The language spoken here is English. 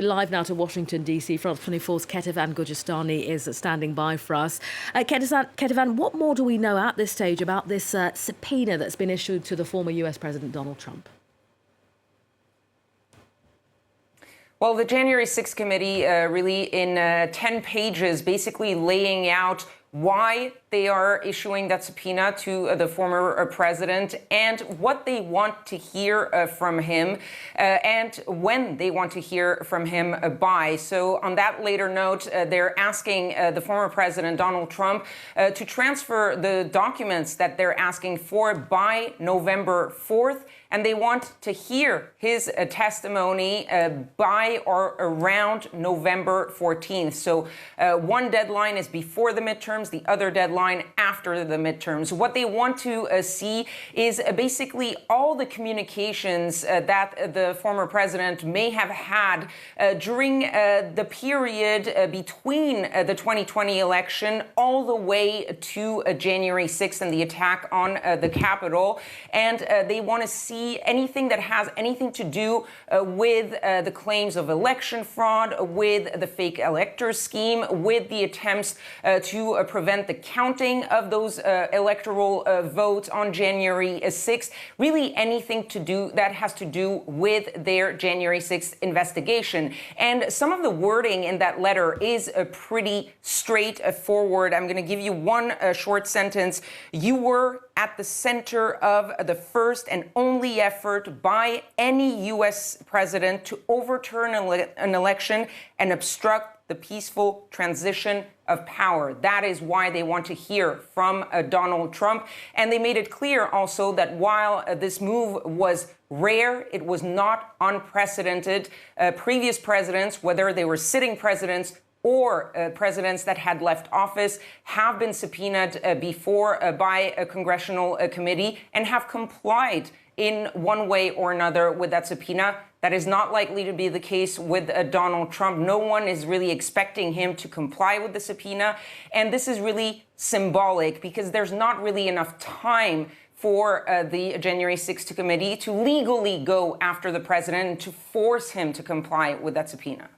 Live now to Washington, D.C. France 24's Ketivan Gujestani is standing by for us. Ketivan, what more do we know at this stage about this subpoena that's been issued to the former US President Donald Trump? Well, the January 6th committee really in 10 pages basically laying out why they are issuing that subpoena to the former president and what they want to hear from him and when they want to hear from him by. So on that later note, they're asking the former president, Donald Trump, to transfer the documents that they're asking for by November 4th. And they want to hear his testimony by or around November 14th. So one deadline is before the midterms, the other deadline after the midterms. What they want to see is basically all the communications that the former president may have had during the period between the 2020 election all the way to January 6th and the attack on the Capitol. And they want to see anything that has anything to do with the claims of election fraud, with the fake elector scheme, with the attempts to prevent the counting of those electoral votes on January 6th, really anything to do that has to do with their January 6th investigation. And some of the wording in that letter is pretty straightforward. I'm going to give you one short sentence. You were at the center of the first and only effort by any U.S. president to overturn an election and obstruct the peaceful transition of power. That is why they want to hear from Donald Trump. And they made it clear also that while this move was rare, it was not unprecedented. Previous presidents, whether they were sitting presidents or presidents that had left office, have been subpoenaed before by a congressional committee and have complied in one way or another with that subpoena. That is not likely to be the case with Donald Trump. No one is really expecting him to comply with the subpoena. And this is really symbolic because there's not really enough time for the January 6th committee to legally go after the president and to force him to comply with that subpoena.